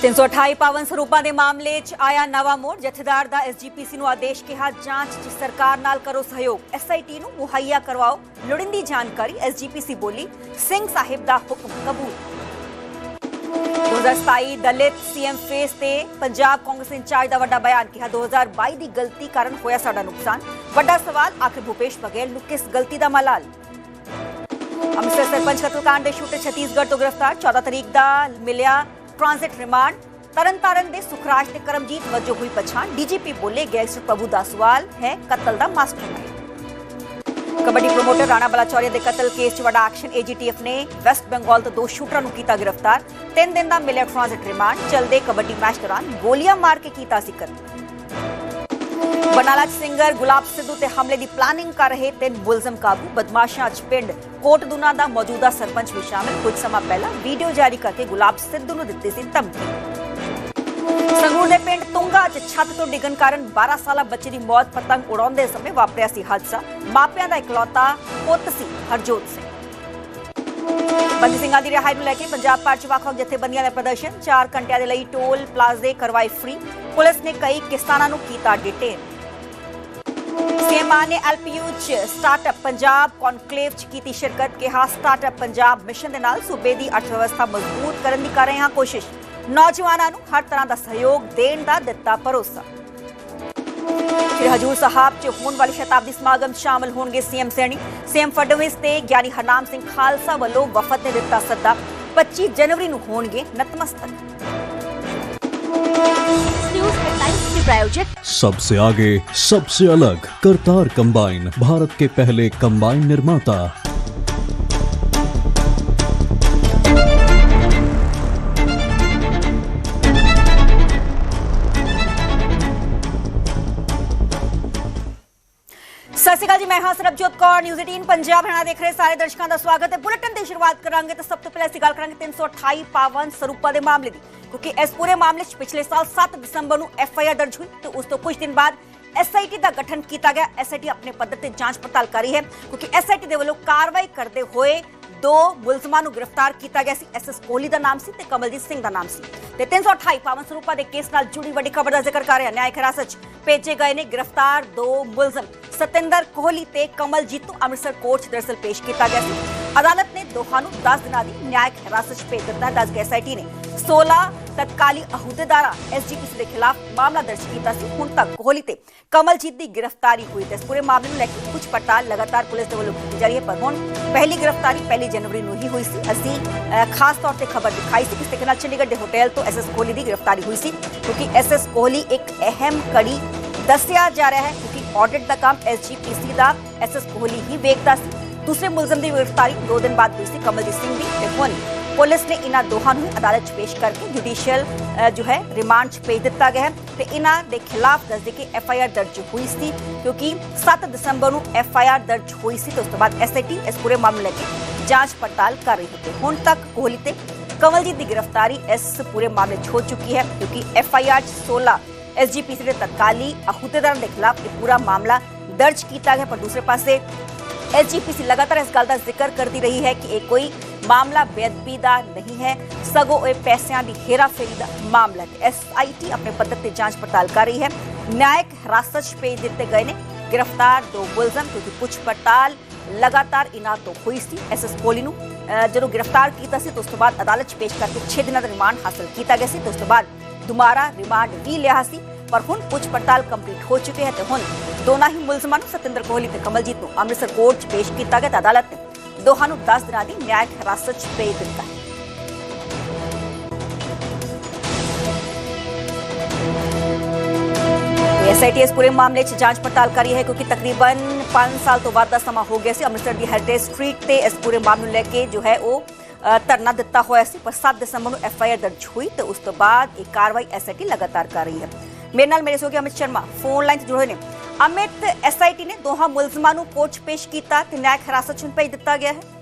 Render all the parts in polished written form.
328 ਪਾਵਨ ਸਰੂਪਾਂ ਦੇ ਮਾਮਲੇ 'ਚ ਆਇਆ ਨਵਾਂ ਮੋੜ। ਜਥੇਦਾਰ ਦਾ ਐਸਜੀਪੀਸੀ ਨੂੰ ਆਦੇਸ਼ ਕਿਹਾ, ਜਾਂਚ 'ਚ ਸਰਕਾਰ ਨਾਲ ਕਰੋ ਸਹਿਯੋਗ, ਐਸਆਈਟੀ ਨੂੰ ਮੁਹੱਈਆ ਕਰਵਾਓ ਲੋੜੀਂਦੀ ਜਾਣਕਾਰੀ। ਐਸਜੀਪੀਸੀ ਬੋਲੀ, ਸਿੰਘ ਸਾਹਿਬ ਦਾ ਹੁਕਮ ਕਬੂਲ। 2027 ਦਲਿਤ ਸੀਐਮ ਫੇਸ ਤੇ ਪੰਜਾਬ ਕਾਂਗਰਸ ਇੰਚਾਰਜ ਦਾ ਵੱਡਾ ਬਿਆਨ, ਕਿਹਾ 2022 ਦੀ ਗਲਤੀ ਕਾਰਨ ਹੋਇਆ ਸਾਡਾ ਨੁਕਸਾਨ। ਵੱਡਾ ਸਵਾਲ, ਆਖਿਰ ਭੂਪੇਸ਼ ਬਘੇਲ ਨੂੰ ਕਿਸ ਗਲਤੀ ਦਾ ਮਲਾਲ। ਅੰਮ੍ਰਿਤਸਰ ਸਰਪੰਚ ਕਤਲकांड ਦੇ ਸ਼ੂਟਰ ਛੱਤੀਸਗੜ੍ਹ ਤੋਂ ਗ੍ਰਿਫਤਾਰ, 14 ਤਰੀਕ ਦਾ ਮਿਲਿਆ ट्रांजिट रिमांड। तरनतारन दे सुखराज ते करमजीत वजों हुई पछाण। डीजीपी बोले, गैंगस्टर प्रभु दासवाल है कतल दा मास्टरमाइंड। कबड्डी प्रोमोटर राणा बलाचौरिया दे कतल केस च वड़ा एक्शन। एजीटीएफ ने वेस्ट बंगाल तो 2 शूटरां नूं कीता गिरफ्तार। 3 दिन दा मिलिया ट्रांजिट रिमांड। चलदे कबड्डी मैच दौरान गोलियां मार के कीता सी कतल। बरनाला सिंगर गुलाब सिद्धू ते हमले की प्लानिंग कर रहे 3 मुलजम काबू। बदमाशां च पिंड कोटदूना का मौजूदा सरपंच भी शामिल। कुछ समा पहला वीडियो जारी करके गुलाब सिद्धू नूं दित्ती सी धमकी। संगरूर दे पिंड तुंगा च छत तो डिगन कारण 12 साला बच्चे की मौत। पतंग उड़ाउंदे समय वापरिया सी हादसा। मापियां दा इकलौता पुੱਤ सी हरजोत सिंह। बंदी ਸਿੰਘਾਂ ਦੀ ਰਿਹਾਈ ਨੂੰ ਲੈ ਕੇ ਪੰਜਾਬ ਭਰ 'ਚ ਵੱਖ-ਵੱਖ ਜਥੇਬੰਦੀਆਂ ਦਾ ਪ੍ਰਦਰਸ਼ਨ। 4 ਘੰਟਿਆਂ ਦੇ ਲਈ ਟੋਲ ਪਲਾਜ਼ੇ ਕਰਵਾਏ ਫ੍ਰੀ। ਪੁਲਿਸ ਨੇ ਕਈ ਕਿਸਾਨਾਂ ਨੂੰ ਕੀਤਾ ਡਿਟੇਨ। सीएम ने एलपीयू स्टार्टअप पंजाब कॉन्कलेव की शिरकत। कहा, स्टार्टअप पंजाब मिशन के नाल सूबे की अर्थव्यवस्था मजबूत करने की कर रहे हैं कोशिश। नौजवानों को हर तरह का सहयोग देने का दिता भरोसा। श्री हजूर साहब च होने वाले शताब्दी समागम शामिल होंगे सीएम सैनी। सीएम फडणवीस ते ज्ञानी हरनाम सिंह खालसा वालों वफद ने दिता सद्दा। 25 जनवरी को होंगे नतमस्तक। सबसे आगे सबसे अलग करतार कंबाइन, भारत के पहले कंबाइन निर्माता। सत श्री अकाल जी, मैं हाँ सरबजोत कौर, न्यूज़ 18 पंजाब हरियाणा देख रहे सारे दर्शकों का स्वागत है। बुलेटिन की शुरुआत करांगे तो सब तो पहले असीं गल करांगे 328 पावन स्वरूपां दे मामले की, क्योंकि इस पूरे मामले पिछले साल 7 दिसंबर को एफआईआर दर्ज हुई तो उस तो कुछ दिन बाद एसआईटी का गठन किया गया। एसआईटी अपने पद्धर से जांच पड़ताल कर रही है, क्योंकि एसआईटी के वालों कार्रवाई करते हुए 2 मुलजमां नूं गिरफ्तार किया गया। एसएस कोहली का नाम सी ते कमलजीत सिंह का नाम सी। 328 पावन स्वरूपां दे केस नाल जुड़ी वड्डी खबर का जिक्र कर रहे हैं। न्यायिक हिरासत भेजे गए ने गिरफ्तार 2 मुलजम सतिंदर कोहली ते कमलजीत नूं अमृतसर कोर्ट दरअसल पेश किया गया सी। अदालत ने दोहां नूं 10 दिनां दी न्यायिक हिरासत भेज दिता। दस के एसआईटी ने 16 तत्काली अहुदेदारां एसजीपीसी के खिलाफ मामला दर्ज किया सी। हुण तक कोहली ते कमलजीत की गिरफ्तारी हुई। इस पूरे मामले में लेकर कुछ पड़ताल लगातार पुलिस के वालों की जा रही है, पर हुण पहली गिरफ्तारी 1 जनवरी को ही हुई सी। असीं खास तौर पर खबर दिखाई सी किस तरीके चंडीगढ़ के होटल तो एसएस कोहली की गिरफ्तारी हुई सी, क्योंकि एसएस कोहली एक अहम कड़ी दस्सिया जा रहा है, क्योंकि ऑडिट का काम एसजीपीसी का एसएस कोहली ही वेखदा सी। दूसरे मुलजम की गिरफ्तारी 2 दिन बाद हुई सी, कमलजीत सिंह की। हुण पुलिस ने इन्हां दोहां नूं अदालत च पेश करके जुडिशियल जो है रिमांड भेज दिता गया है। तो इन्हां दे खिलाफ दस दे कि एफआईआर दर्ज हुई सी, क्योंकि 7 दिसंबर को एफआईआर दर्ज हुई सी। तो उस तो बाद एसआईटी इस पूरे मामले लेके जांच पड़ताल कर रही है। हुण तक कोहली ते कमलजीत की गिरफ्तारी इस पूरे मामले हो चुकी है, क्योंकि एफआईआर 16 एसजीपीसी के तत्काली अहुदेदारों के खिलाफ ये पूरा मामला दर्ज किया गया। पर दूसरे पासे एसजीपीसी लगातार इस गल का जिक्र करती रही है कि ये कोई मामला बेअदबी का नहीं है, सगों ये पैसों की हेराफेरी का मामला है। एसआईटी अपने पद्धर से जांच पड़ताल कर रही है। न्यायिक हिरासत भेज दिए गए ने गिरफ्तार 2 मुलजम, क्योंकि कुछ पड़ताल लगातार इन्हां तो हुई सी। एसएस कोहली नूं जदों गिरफ्तार किया तो उस तो बाद अदालत पेश करके 6 दिनों का रिमांड हासिल किया गया सी। तो उस तो बाद दोबारा रिमांड भी लिया सी, पर हुण कुछ पड़ताल कंप्लीट हो चुके हैं। तो हुण दोनों ही मुलजमां नूं सतिंदर कोहली ते कमलजीत नूं अमृतसर कोर्ट पेश किया गया। अदालत ने दोहां नूं 10 दिनां दी न्यायिक हिरासत भेज दिता है। एसआईटी इस पूरे मामले च जांच पड़ताल कर रही है, क्योंकि तकरीबन 5 साल तो बाद का समा हो गया सी। अमृतसर की हेरिटेज स्ट्रीट से इस पूरे मामले लेके जो है वो धरना दिता होया सी, पर 7 दिसंबर को एफआईआर दर्ज हुई। तो उस तो बाद एक कार्रवाई एसआईटी लगातार कर रही है। मेरे नाल मेरे सहयोगी अमित शर्मा फोन लाइन से जुड़े ने। अमित, एसआईटी ने दोहां मुलजमां नूं कोर्ट पेश किया ते न्यायिक हिरासत च भेज दिता गया है।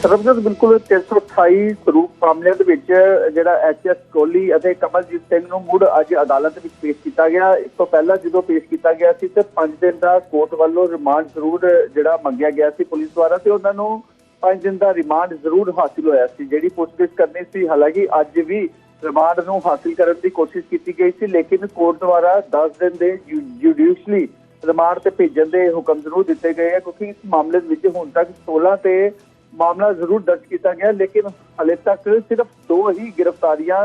ਸਰਬਜੋਤ ਬਿਲਕੁਲ 328 ਸਰੂਪ ਮਾਮਲਿਆਂ ਦੇ ਵਿੱਚ ਜਿਹੜਾ ਐਚਐਸ ਕੋਹਲੀ ਅਤੇ ਕਮਲਜੀਤ ਸਿੰਘ ਨੂੰ ਮੁੜ ਅੱਜ ਅਦਾਲਤ ਵਿੱਚ ਪੇਸ਼ ਕੀਤਾ ਗਿਆ। ਇਸ ਤੋਂ ਪਹਿਲਾਂ ਜਦੋਂ ਪੇਸ਼ ਕੀਤਾ ਗਿਆ ਸੀ ਤੇ 5 ਦਿਨ ਦਾ ਕੋਰਟ ਵੱਲੋਂ ਰਿਮਾਂਡ ਜ਼ਰੂਰ ਜਿਹੜਾ ਮੰਗਿਆ ਗਿਆ ਸੀ ਪੁਲਿਸ ਦੁਆਰਾ, ਤੇ ਉਹਨਾਂ ਨੂੰ 5 दिन का रिमांड जरूर हासिल होया सी। जिहड़ी पुछगिछ करनी सी, हालांकि अज भी रिमांड नूं हासिल करने की कोशिश की गई थी, लेकिन कोर्ट द्वारा 10 दिन के जुडिशली रिमांड से भेजन के हुक्म जरूर दिते गए हैं, क्योंकि इस मामले विच हुण तक 16 ते मामला जरूर दर्ज किया गया, लेकिन हाले तक सिर्फ 2 ही गिरफ्तारियां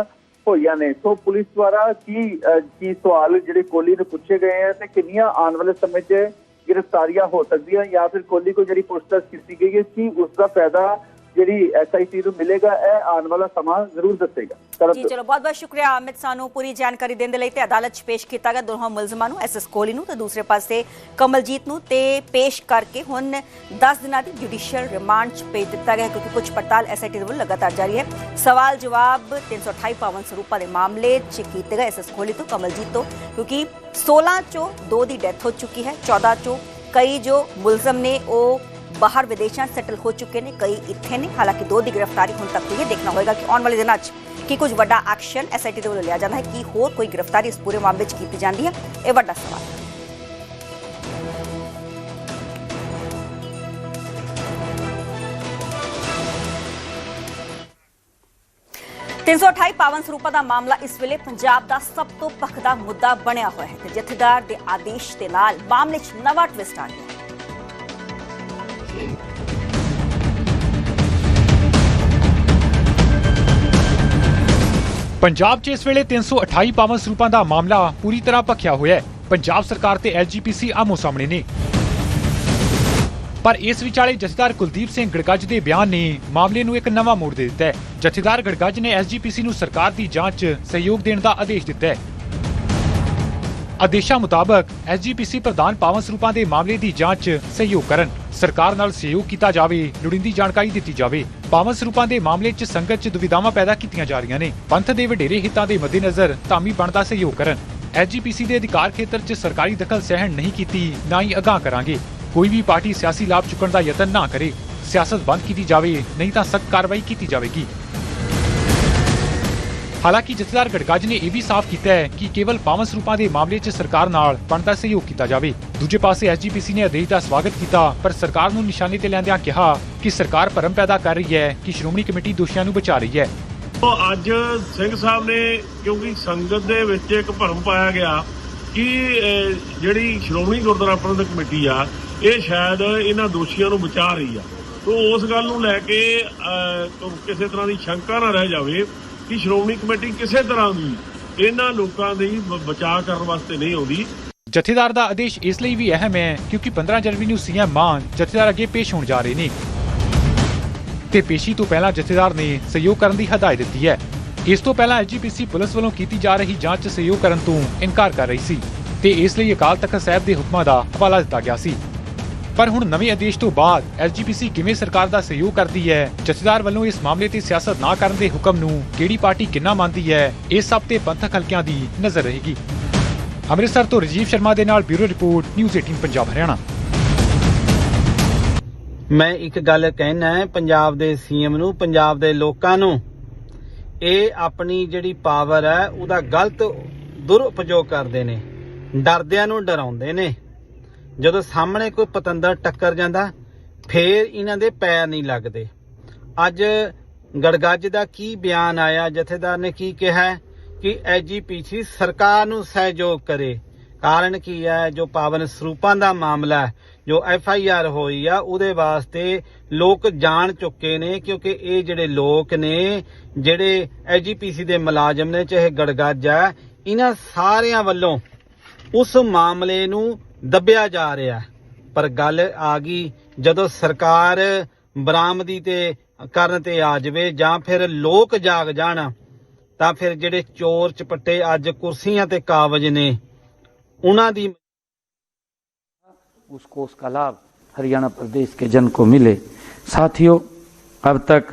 होईयां ने। तो पुलिस द्वारा की सवाल जिहड़े कोहली ने पूछे गए हैं ते किन्नियां आने वाले समय च गिरफ्तारियां हो सकती हैं, या फिर कोहली को जिहड़ी पूछताछ की गई है कि उसका फायदा जिहड़ी SIT नूं मिलेगा, यह आने वाला समा जरूर दसेगा। जी चलो, बहुत बहुत शुक्रिया अमित, सानू पूरी जानकारी देने के लिए। अदालत च पेश किया गया दोनों मुलजमां नूं, SS कोहली नूं ते दूसरे पासे कमलजीत नूं, ते पेश करके हुण 10 दिनां दी जुडिशियल रिमांड च भेज दिता गया, क्योंकि कुछ पड़ताल SIT दे वल्लों लगातार जारी है। सवाल जवाब 328 पावन सरूपा के मामले च कीते गए SS कोहली तो कमलजीत तो, क्योंकि 16 चों 2 की डैथ हो चुकी है, 14 चों कई जो मुलजम ने वो बाहर विदेशों सेटल हो चुके हैं, कई इत्थे ने। हालांकि 2 की गिरफ्तारी हुण तक हुई है, देखना होगा कि आने वाले दिनों कि कुछ वड्डा एक्शन SIT के वल्लों लिया जाता है, कि होर कोई गिरफ्तारी इस पूरे मामले च की जाती है, यह वड्डा सवाल है। तीन सौ 328 पावन सरूपा का मामला इस वेले पंजाब का सब तो भखदा मुद्दा बनया हुआ है, जथेदार के आदेश के नाल मामले च नवा ट्विस्ट आ गया। पंजाब च इस वेले 328 पावन सरूपां दा मामला पूरी तरह भखिया होया है। पंजाब सरकार ते SGPC आमो सामने ने, पर इस विचाले जथेदार कुलदीप सिंह गड़गज के बयान ने मामले नूं एक नवा मोड़ दे दिता है। जथेदार गड़गज ने SGPC नूं सरकार की जांच सहयोग देने का आदेश दिता है। आदेशा मुताबक SGPC प्रधान पावन सरूपां दे मामले की जांच सहयोग करन, सरकार नाल सहयोग किया जावे, लोड़ींदी जानकारी दी जावे। पावन सरूपां दे मामले च संगत च दुविधावां पैदा कीतियां जा रहीआं ने, पंथ दे वडेरे हितां दे मद्देनज़र धामी बनदा सहयोग करन। SGPC दे अधिकार खेतर च सरकारी दखल सहन नहीं कीती, ना ही अगाह करांगे। कोई भी पार्टी सियासी लाभ चुकण दा यतन ना करे, सियासत बंद की जावे, नहीं तां सख्त कार्रवाई की जावेगी। हालांकि जथेदार गड़गज ने यह भी साफ किया है कि केवल पावन सरूपां दे मामले च सरकार नाल बनदा सहयोग किया जावे। दूजे पासे SGPC ने आदेश का स्वागत किया, पर सरकार नूं निशाने ते लैंदिआं कहा कि सरकार भरम पैदा कर रही है कि श्रोमणी कमेटी दोषियों नूं बचा रही है। तो अज सिंह साहब ने, क्योंकि संगत दे विच एक भरम पाया गया कि जिहड़ी श्रोमणी गुरुद्वारा प्रबंधक कमेटी आ, ये शायद इन्हां दोषियों नूं बचा रही है। तो उस गल नूं लैके किसी तरह की शंका ना रह जाए कि श्रोमणी कमेटी किसी तरह की इन्हां लोकां दी बचाव करने वास्ते नहीं आउंदी। जथेदार दा आदेश इसलिए भी अहम है क्योंकि 15 जनवरी नूं CM मान जथेदार अगे पेश होण जा रहे ने, ते पेशी तो पहला जथेदार ने सहयोग करने की हदायत दी है। इस तो पहला SGPC पुलिस वालों की जा रही जांच च सहयोग करने तो इनकार कर रही सी, ते इसलिए अकाल तख्त साहिब के हुक्मां दा हवाला दिता गया सी। पर हुण नवे आदेश तो बाद SGPC किवें सरकार का सहयोग करती है, जथेदार वालों इस मामले ते सियासत ना करने के हुक्म नूं किहड़ी पार्टी किन्ना मानती है, इस सब ते पंथक हलकियां दी नजर रहेगी। अमृतसर तो राजीव शर्मा दे नाल bureau report, news 18 Punjab Haryana. मैं एक गल कहना है पंजाब दे CM नूं, पंजाब दे लोकां नूं, ਇਹ ਆਪਣੀ ਜਿਹੜੀ ਪਾਵਰ ਹੈ ਉਹਦਾ ਗਲਤ ਦੁਰਉਪਯੋਗ ਕਰਦੇ ਨੇ, ਡਰਦਿਆਂ ਨੂੰ ਡਰਾਉਂਦੇ ਨੇ। ਜਦੋਂ ਸਾਹਮਣੇ ਕੋਈ ਪਤੰਦਰ ਟੱਕਰ ਜਾਂਦਾ ਫੇਰ ਇਹਨਾਂ ਦੇ ਪੈਰ ਨਹੀਂ ਲੱਗਦੇ। ਅੱਜ ਗੜਗੱਜ ਦਾ ਕੀ ਬਿਆਨ ਆਇਆ, ਜਥੇਦਾਰ ਨੇ ਕੀ ਕਿਹਾ ਕਿ SGPC ਸਰਕਾਰ ਨੂੰ ਸਹਿਯੋਗ ਕਰੇ। ਕਾਰਨ ਕੀ ਹੈ, ਜੋ ਪਾਵਨ ਸਰੂਪਾਂ ਦਾ ਮਾਮਲਾ ਹੈ, जो FIR ਹੋਈ ਆ ਉਹਦੇ ਵਾਸਤੇ ਲੋਕ ਜਾਣ ਚੁੱਕੇ ਨੇ, ਕਿਉਂਕਿ ਇਹ ਜਿਹੜੇ ਲੋਕ ਨੇ, ਜਿਹੜੇ SGPC ਦੇ ਮੁਲਾਜ਼ਮ ਨੇ, ਚਾਹੇ ਗੜਗੱਜ ਆ, ਇਹਨਾਂ ਸਾਰਿਆਂ ਵੱਲੋਂ ਉਸ ਮਾਮਲੇ ਨੂੰ ਦੱਬਿਆ ਜਾ ਰਿਹਾ। ਪਰ ਗੱਲ ਆ ਗਈ ਜਦੋਂ ਸਰਕਾਰ ਬਰਾਮਦੀ ਤੇ ਕਰਨ ਤੇ ਆ ਜਾਵੇ ਜਾਂ ਫਿਰ ਲੋਕ ਜਾਗ ਜਾਣ, ਤਾਂ ਫਿਰ ਜਿਹੜੇ ਚੋਰ ਚਪੱਟੇ ਅੱਜ ਕੁਰਸੀਆਂ ਤੇ ਕਾਬਜ ਨੇ ਉਹਨਾਂ ਦੀ उसको उसका लाभ हरियाणा प्रदेश के जन को मिले। साथियों, अब तक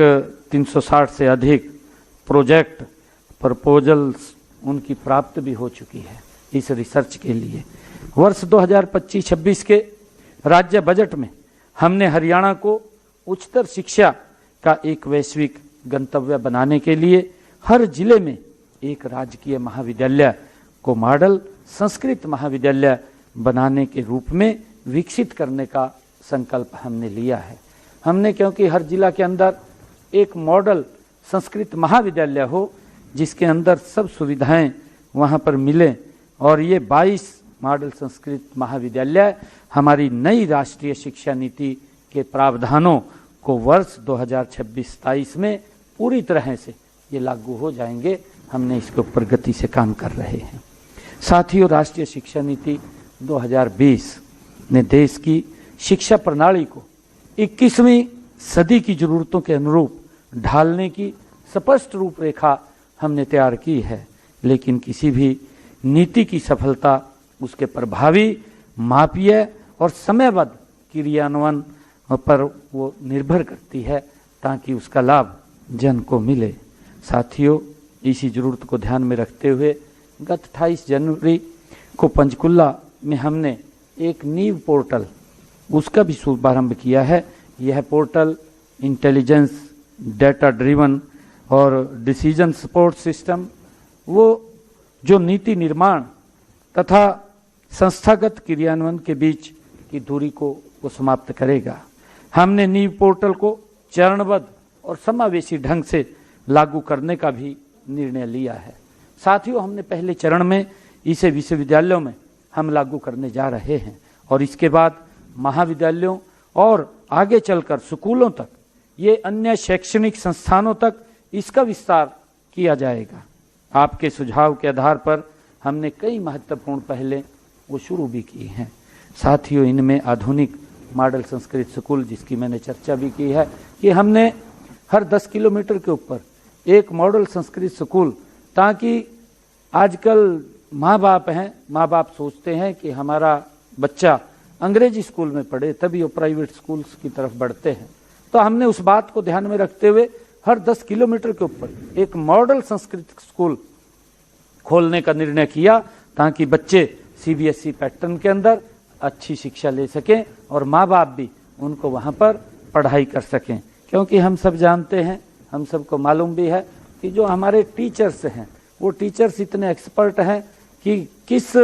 360 से अधिक प्रोजेक्ट प्रपोजल्स उनकी प्राप्त भी हो चुकी है इस रिसर्च के लिए। वर्ष 2025-26 के राज्य बजट में हमने हरियाणा को उच्चतर शिक्षा का एक वैश्विक गंतव्य बनाने के लिए हर जिले में एक राजकीय महाविद्यालय को मॉडल संस्कृत महाविद्यालय बनाने के रूप में विकसित करने का संकल्प हमने लिया है। हमने, क्योंकि हर जिला के अंदर एक मॉडल संस्कृत महाविद्यालय हो जिसके अंदर सब सुविधाएं वहां पर मिले, और ये 22 मॉडल संस्कृत महाविद्यालय हमारी नई राष्ट्रीय शिक्षा नीति के प्रावधानों को वर्ष 2026-27 में पूरी तरह से ये लागू हो जाएंगे। हमने इसके ऊपर गति से काम कर रहे हैं। साथियों, राष्ट्रीय शिक्षा नीति 2020 ने देश की शिक्षा प्रणाली को 21वीं सदी की जरूरतों के अनुरूप ढालने की स्पष्ट रूपरेखा हमने तैयार की है, लेकिन किसी भी नीति की सफलता उसके प्रभावी, मापीय और समयबद्ध क्रियान्वयन पर वो निर्भर करती है ताकि उसका लाभ जन को मिले। साथियों, इसी जरूरत को ध्यान में रखते हुए गत 28 जनवरी को पंचकुला में हमने एक नीव पोर्टल, उसका भी शुभारंभ किया है। यह पोर्टल इंटेलिजेंस, डेटा ड्रिवन और डिसीजन सपोर्ट सिस्टम, वो जो नीति निर्माण तथा संस्थागत क्रियान्वयन के बीच की दूरी को वो समाप्त करेगा। हमने नीव पोर्टल को चरणबद्ध और समावेशी ढंग से लागू करने का भी निर्णय लिया है। साथियों, हमने पहले चरण में इसे विश्वविद्यालयों में हम लागू करने जा रहे हैं और इसके बाद महाविद्यालयों और आगे चलकर स्कूलों तक, ये अन्य शैक्षणिक संस्थानों तक इसका विस्तार किया जाएगा। आपके सुझाव के आधार पर हमने कई महत्वपूर्ण पहले वो शुरू भी की हैं। साथियों, इनमें आधुनिक मॉडल संस्कृत स्कूल, जिसकी मैंने चर्चा भी की है कि हमने हर 10 किलोमीटर के ऊपर एक मॉडल संस्कृत स्कूल, ताकि आजकल माँ बाप सोचते हैं कि हमारा बच्चा अंग्रेजी स्कूल में पढ़े तभी वो प्राइवेट स्कूल्स की तरफ बढ़ते हैं। तो हमने उस बात को ध्यान में रखते हुए हर 10 किलोमीटर के ऊपर एक मॉडल संस्कृत स्कूल खोलने का निर्णय किया ताकि बच्चे सीबीएसई पैटर्न के अंदर अच्छी शिक्षा ले सकें और माँ बाप भी उनको वहाँ पर पढ़ाई कर सकें। क्योंकि हम सब जानते हैं, हम सबको मालूम भी है कि जो हमारे टीचर्स हैं वो टीचर्स इतने एक्सपर्ट हैं कि किस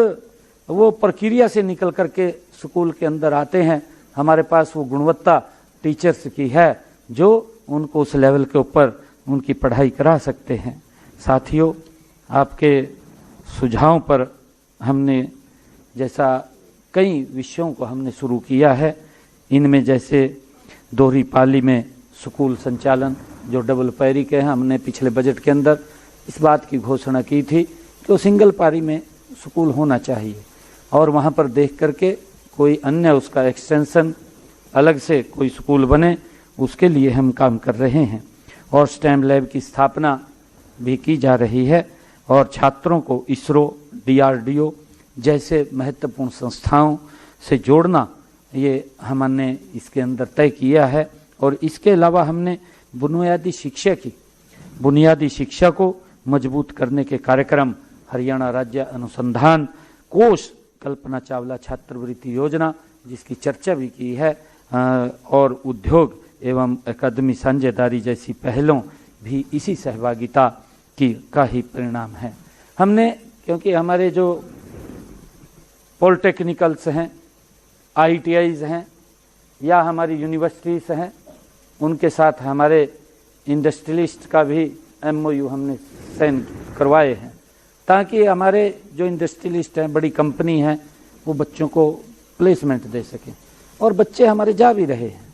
वो प्रक्रिया से निकल करके स्कूल के अंदर आते हैं। हमारे पास वो गुणवत्ता टीचर्स की है जो उनको उस लेवल के ऊपर उनकी पढ़ाई करा सकते हैं। साथियों, आपके सुझावों पर हमने जैसा कई विषयों को हमने शुरू किया है, इनमें जैसे दोहरी पाली में स्कूल संचालन जो डबल पैरी के हैं, हमने पिछले बजट के अंदर इस बात की घोषणा की थी कि सिंगल पारी में स्कूल होना चाहिए और वहाँ पर देख करके कोई अन्य उसका एक्सटेंशन अलग से कोई स्कूल बने, उसके लिए हम काम कर रहे हैं। और स्टेम लैब की स्थापना भी की जा रही है और छात्रों को इसरो, डीआरडीओ जैसे महत्वपूर्ण संस्थाओं से जोड़ना, ये हमने इसके अंदर तय किया है। और इसके अलावा हमने बुनियादी शिक्षा को मजबूत करने के कार्यक्रम हरियाणा राज्य अनुसंधान कोष, कल्पना चावला छात्रवृत्ति योजना, जिसकी चर्चा भी की है, और उद्योग एवं अकादमी साझेदारी जैसी पहलों भी इसी सहभागिता का ही परिणाम है। हमने, क्योंकि हमारे जो पॉलिटेक्निकल्स हैं, आईटीआईज हैं या हमारी यूनिवर्सिटीज़ हैं, उनके साथ हमारे इंडस्ट्रियलिस्ट का भी एमओयू हमने साइन करवाए हैं ताकि हमारे जो इंडस्ट्रियलिस्ट हैं, बड़ी कंपनी हैं, वो बच्चों को प्लेसमेंट दे सकें और बच्चे हमारे जा भी रहे हैं।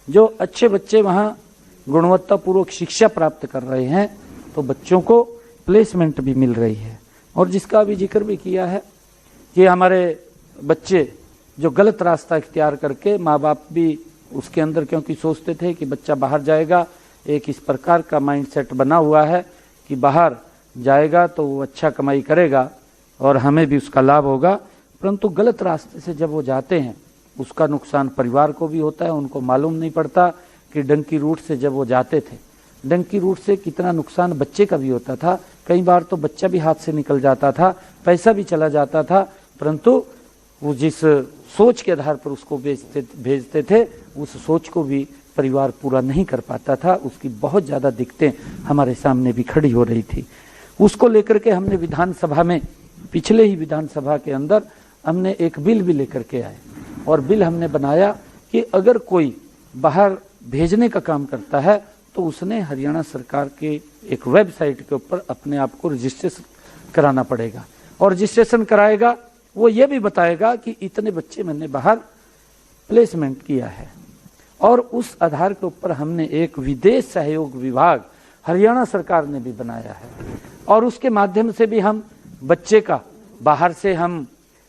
जो अच्छे बच्चे वहाँ गुणवत्तापूर्वक शिक्षा प्राप्त कर रहे हैं तो बच्चों को प्लेसमेंट भी मिल रही है। और जिसका अभी जिक्र भी किया है कि हमारे बच्चे जो गलत रास्ता इख्तियार करके, माँ बाप भी उसके अंदर क्योंकि सोचते थे कि बच्चा बाहर जाएगा, एक इस प्रकार का माइंडसेट बना हुआ है कि बाहर जाएगा तो वो अच्छा कमाई करेगा और हमें भी उसका लाभ होगा, परंतु गलत रास्ते से जब वो जाते हैं उसका नुकसान परिवार को भी होता है। उनको मालूम नहीं पड़ता कि डंकी रूट से जब वो जाते थे, डंकी रूट से कितना नुकसान बच्चे का भी होता था। कई बार तो बच्चा भी हाथ से निकल जाता था, पैसा भी चला जाता था, परंतु वो जिस सोच के आधार पर उसको भेजते थे उस सोच को भी परिवार पूरा नहीं कर पाता था। उसकी बहुत ज़्यादा दिक्कतें हमारे सामने भी खड़ी हो रही थी। उसको लेकर के हमने विधानसभा में, पिछले ही विधानसभा के अंदर हमने एक बिल भी लेकर के आए और बिल हमने बनाया कि अगर कोई बाहर भेजने का काम करता है तो उसने हरियाणा सरकार के एक वेबसाइट के ऊपर अपने आप को रजिस्ट्रेशन कराना पड़ेगा, और रजिस्ट्रेशन कराएगा वो ये भी बताएगा कि इतने बच्चे मैंने बाहर प्लेसमेंट किया है, और उस आधार के ऊपर हमने एक विदेश सहयोग विभाग हरियाणा सरकार ने भी बनाया है, और उसके माध्यम से भी हम बच्चे का बाहर से हम